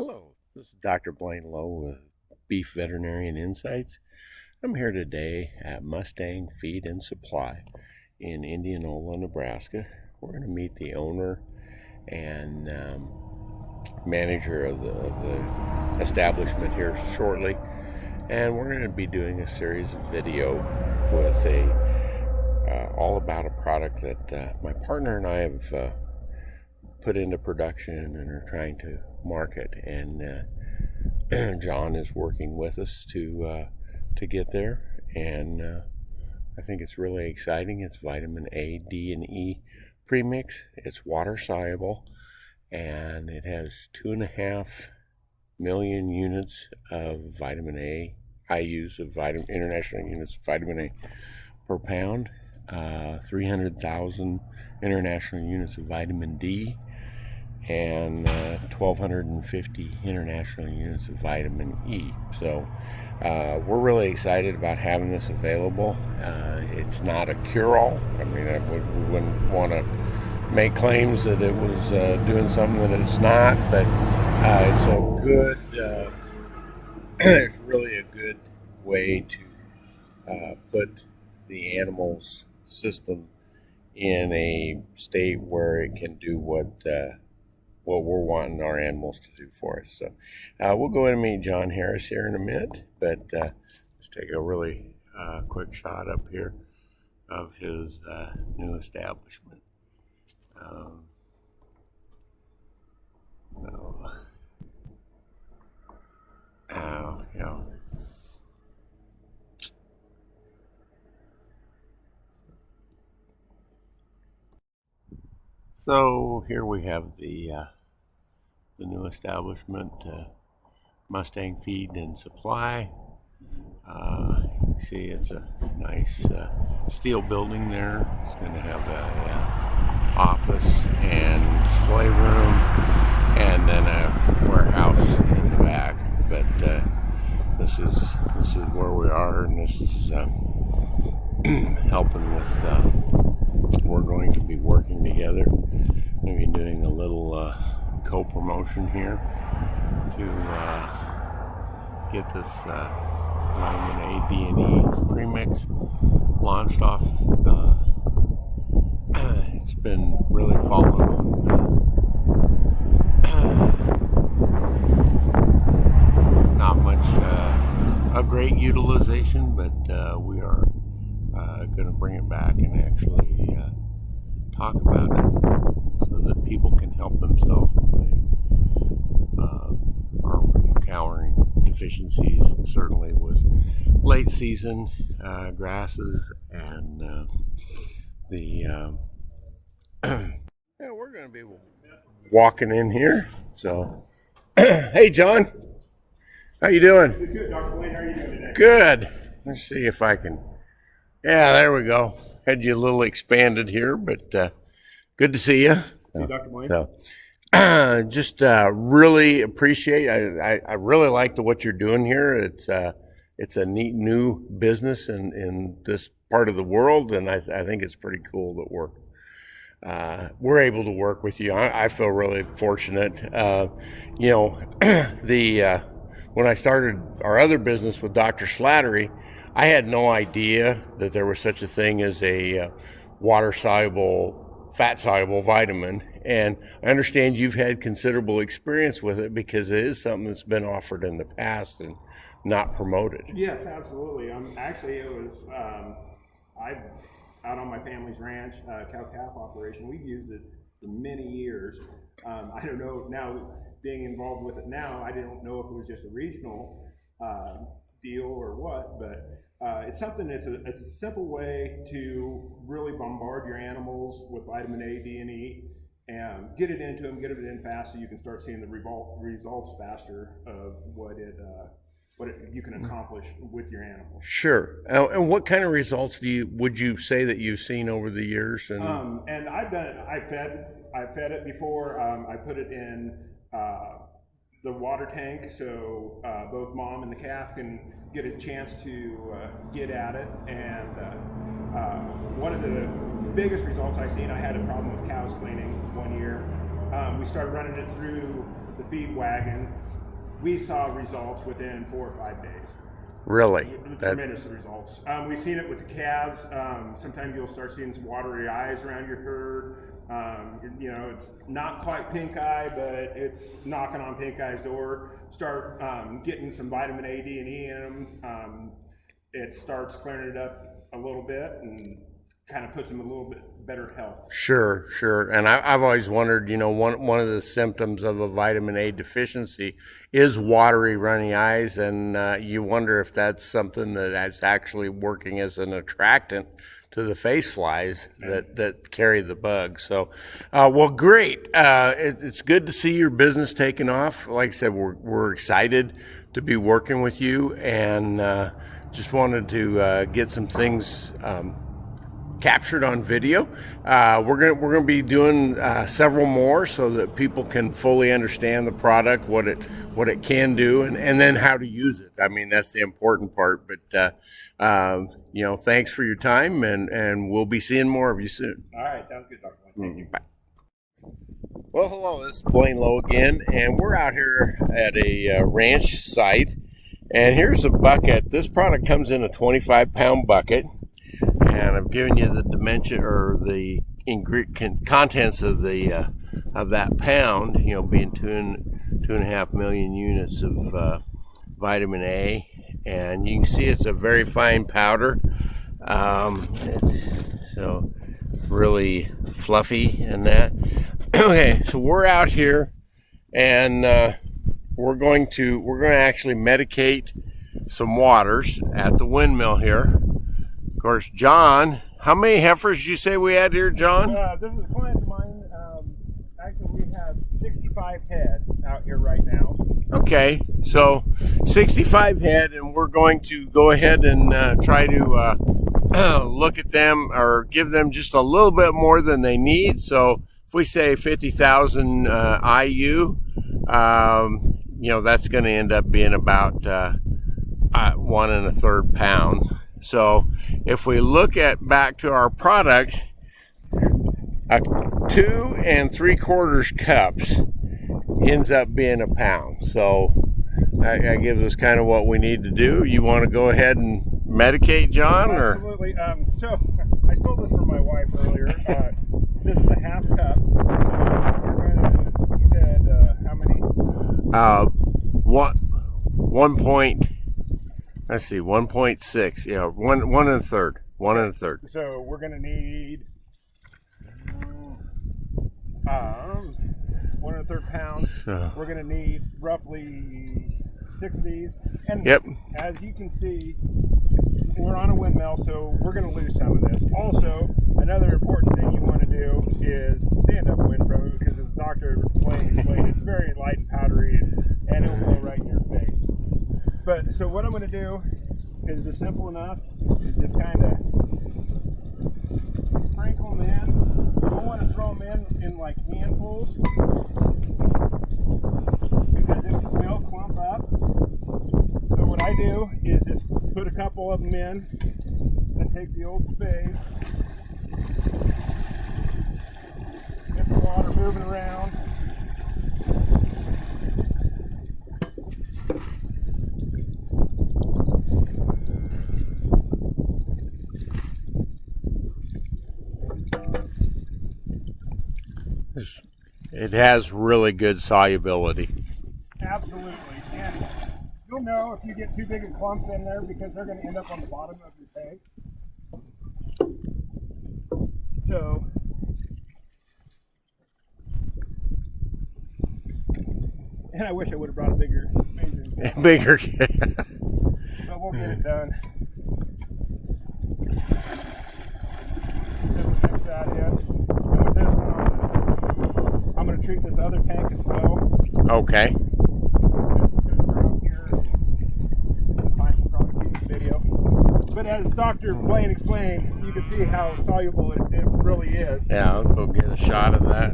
Hello, this is Dr. Blaine Lowe with Beef Veterinarian Insights. I'm here today at Mustang Feed and Supply in Indianola, Nebraska. We're going to meet the owner and manager of the establishment here shortly, and we're going to be doing a series of video with all about a product that my partner and I have put into production and are trying to market, and John is working with us to get there, and I think it's really exciting. It's vitamin A, D, and E premix. It's water soluble, and it has 2.5 million units of vitamin A, IUs of international units of vitamin A per pound, 300,000 international units of vitamin D, and 1,250 international units of vitamin E. So we're really excited about having this available. It's not a cure-all. I mean, we wouldn't want to make claims that it was doing something that it's not, but it's a good, it's really a good way to put the animal's system in a state where it can do what we're wanting our animals to do for us. So we'll go ahead and meet John Harris here in a minute, but let's take a really quick shot up here of his new establishment. Yeah. So here we have the new establishment, Mustang Feed and Supply. You can see it's a nice steel building there. It's going to have a office and display room, and then a warehouse in the back. But this is where we are, and this is helping with. We're going to be working together. Maybe doing a little co-promotion here to get this vitamin A, D, and E premix launched off. It's been really falling on not much a great utilization, but we are going to bring it back and actually talk about it so that people can help themselves when they are encountering deficiencies, certainly with late season grasses and yeah, we're going to be walking in here. So, hey, John, how you doing? Good, Dr. Blaine. How are you doing today? Good. Let's see if I can. Yeah, there we go. Had you a little expanded here, but good to see you. See you, Dr. Blaine. So, just really appreciate. I really like what you're doing here. It's a neat new business in this part of the world, and I think it's pretty cool that we're able to work with you. I feel really fortunate. You know, when I started our other business with Dr. Slattery, I had no idea that there was such a thing as a water-soluble, fat-soluble vitamin. And I understand you've had considerable experience with it because it is something that's been offered in the past and not promoted. Yes, absolutely. Actually, it was out on my family's ranch, cow-calf operation. We've used it for many years. I don't know now, being involved with it now, I didn't know if it was just a regional deal or what, but it's something. It's a simple way to really bombard your animals with vitamin A, D, and E, and get it into them, get it in fast, so you can start seeing the results faster of what you can accomplish with your animals. Sure. And what kind of results would you say that you've seen over the years? And I've done it. I've fed it before. I put it in the water tank, so both mom and the calf can get a chance to get at it. And one of the biggest results I've seen, I had a problem with cows cleaning one year. We started running it through the feed wagon, we saw results within 4 or 5 days. Really? Tremendous results. We've seen it with the calves. Sometimes you'll start seeing some watery eyes around your herd. You know, it's not quite pink eye, but it's knocking on pink eye's door. Start getting some vitamin A, D, and E in them. It starts clearing it up a little bit and kind of puts them in a little bit better health. Sure, sure. And I've always wondered, you know, one of the symptoms of a vitamin A deficiency is watery, runny eyes, and you wonder if that's something that's actually working as an attractant to the face flies that carry the bug. So, well, great. It's good to see your business taking off. Like I said, we're excited to be working with you, and just wanted to get some things captured on video. We're gonna be doing several more so that people can fully understand the product, what it can do, and then how to use it. I mean, that's the important part. But you know, thanks for your time, and we'll be seeing more of you soon. All right, sounds good, Dr. Thank you. Bye. Well, hello, this is Blaine Lowe again, and we're out here at a ranch site, and here's the bucket. This product comes in a 25-pound bucket, and I've given you the dimension or the contents of the of that pound. You know, being 2.5 million units of vitamin A, and you can see it's a very fine powder. So really fluffy and that. Okay, so we're out here, and we're going to actually medicate some waters at the windmill here. Of course, John, how many heifers did you say we had here, John? This is a client of mine. Actually, we have 65 head out here right now. Okay, so 65 head, and we're going to go ahead and try to look at them or give them just a little bit more than they need. So if we say 50,000 IU, you know, that's going to end up being about 1 1/3 pounds. So if we look at back to our product, 2 3/4 cups ends up being a pound. So that gives us kind of what we need to do. You want to go ahead and medicate, John? Or? Absolutely. So I stole this from my wife earlier. This is a half cup. So we're gonna, you said how many? 1.6. Yeah, 1 1/3. 1 1/3. So we're gonna need 1 1/3 pounds. We're gonna need roughly 6 of these. And yep. As you can see, we're on a windmill, so we're going to lose some of this. Also, another important thing you want to do is stand upwind from it, because as Dr. Blaine explained, it's very light and powdery, and it will blow right in your face. But so what I'm going to do is just simple enough, is just kind of sprinkle them in. You don't want to throw them in like handfuls, because it will clump up. So what I do is just put a couple of them in, and take the old spade, get the water moving around. It has really good solubility. Absolutely. And you'll know if you get too big of clumps in there, because they're going to end up on the bottom of your tank. So, and I wish I would have brought a bigger Bigger. But we'll get it done. Just mix that in. And with this one, I'm going to treat this other tank as well. Okay. But as Dr. Blaine explained, you can see how soluble it really is. Yeah, I'll go get a shot of that.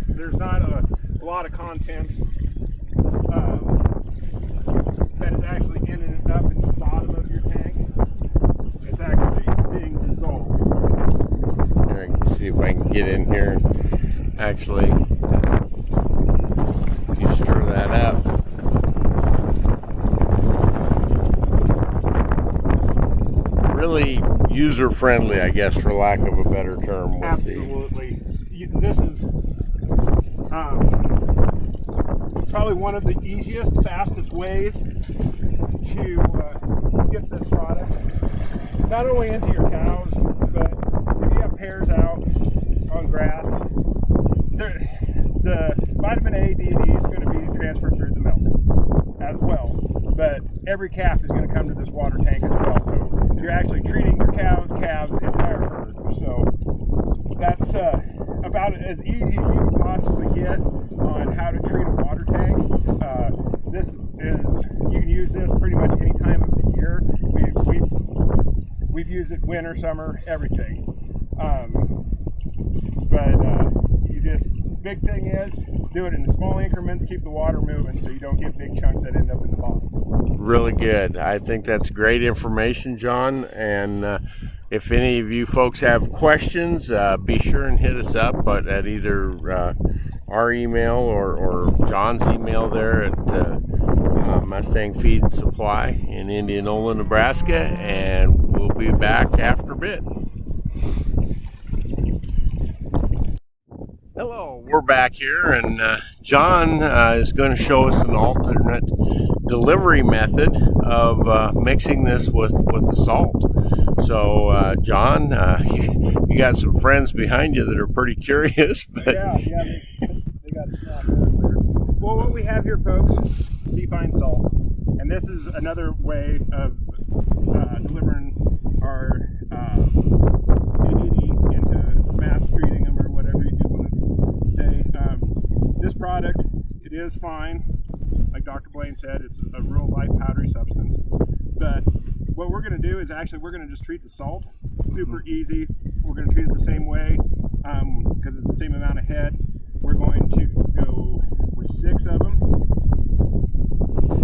There's not a lot of contents that is actually in and up in the bottom of your tank. It's actually being dissolved. I can see if I can get in here and actually user-friendly, I guess, for lack of a better term. Absolutely. This is probably one of the easiest, fastest ways to get this product not only into your cows, but if you have pairs out on grass, the vitamin A, D, and E is going to be transferred through the milk as well. But every calf is going to come to this water tank as well. So you're actually treating your calves, entire herd. So that's about as easy as you can possibly get on how to treat a water tank. This is, you can use this pretty much any time of the year. We've used it winter, summer, everything. Big thing is, do it in small increments, keep the water moving so you don't get big chunks that end up in the bottom. Really good. I think that's great information, John. And if any of you folks have questions, be sure and hit us up, but at either our email or John's email there at Mustang Feed and Supply in Indianola, Nebraska, and we'll be back after a bit. Hello, we're back here, and John is going to show us an alternate delivery method of mixing this with the salt. So, John, you got some friends behind you that are pretty curious. But yeah, they got a snap there. Well, what we have here, folks, C-fine salt, and this is another way of delivering our ADD into mass treating them or whatever you want to say. This product, it is fine. Like Dr. Blaine said, it's a real light powdery substance. But what we're going to do is actually we're going to just treat the salt. Super easy. We're going to treat it the same way because it's the same amount of head. We're going to go with 6 of them. 2,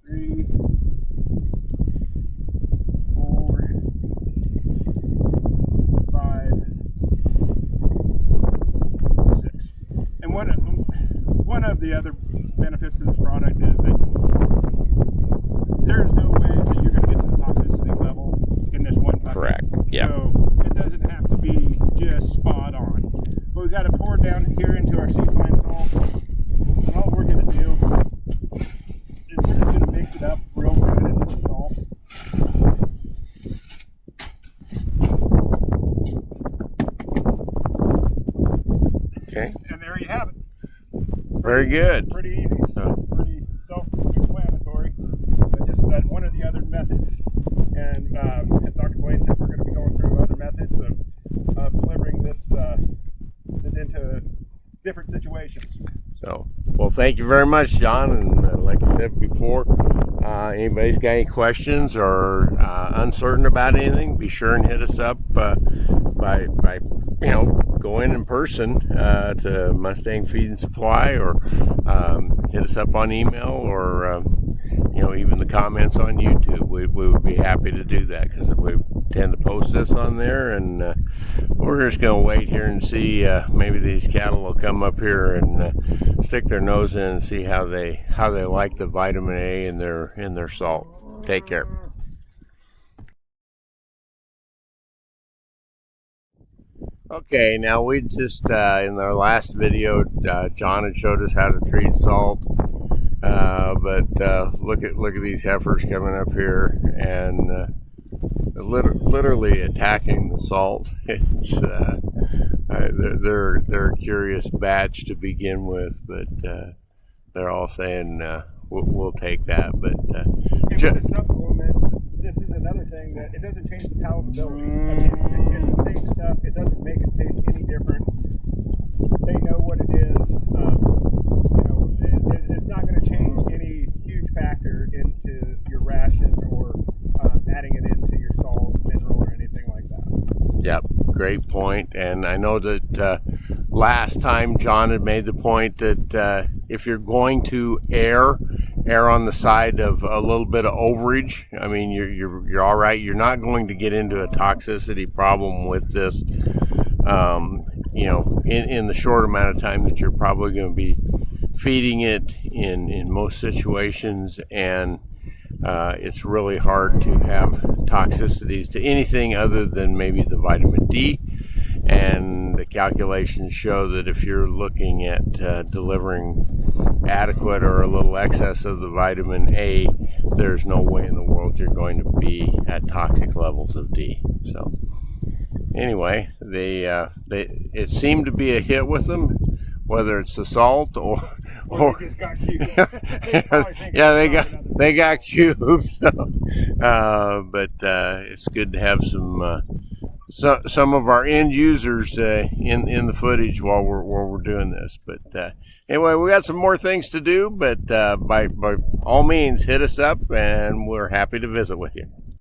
3, 4, 5, 6. And one of the other benefits of this product is that there's no way that you're going to get to the toxicity level in this one bucket. correct. Yeah. So it doesn't have to be just spot on. But we've got to pour down here into our C-fine salt. And all we're going to do is we're just going to mix it up real good into the salt. Okay. And there you have it. Very good. Pretty easy, pretty self-explanatory, but just one of the other methods. And as Dr. Blaine said, we're going to be going through other methods of delivering this into different situations. So, well, thank you very much, John. And like I said before, anybody's got any questions or uncertain about anything, be sure and hit us up by going in person to Mustang Feed and Supply, or hit us up on email, or even the comments on YouTube. We would be happy to do that because we tend to post this on there, and we're just going to wait here and see. Maybe these cattle will come up here and stick their nose in and see how they like the vitamin A in their salt. Take care. Okay, now we just in our last video, John had showed us how to treat salt, but look at these heifers coming up here and literally attacking the salt. It's they're a curious batch to begin with, but they're all saying we'll take that. But with the supplement, this is another thing that it doesn't change the palatability. I mean, it's the same stuff. It doesn't make it taste any different. They know what it is. It's not going to change any huge factor into your ration or adding it into your salt, mineral, or anything like that. Yep, great point. And I know that last time John had made the point that if you're going to err on the side of a little bit of overage, I mean, you're all right. You're not going to get into a toxicity problem with this, in the short amount of time that you're probably going to be feeding it in most situations. And It's really hard to have toxicities to anything other than maybe the vitamin D. And the calculations show that if you're looking at delivering adequate or a little excess of the vitamin A, there's no way in the world you're going to be at toxic levels of D. So anyway, it seemed to be a hit with them, whether it's the salt or they just got cubed. yeah, they got cubed. So, but it's good to have some of our end users in the footage while we're doing this. But anyway, we got some more things to do. But by all means, hit us up, and we're happy to visit with you.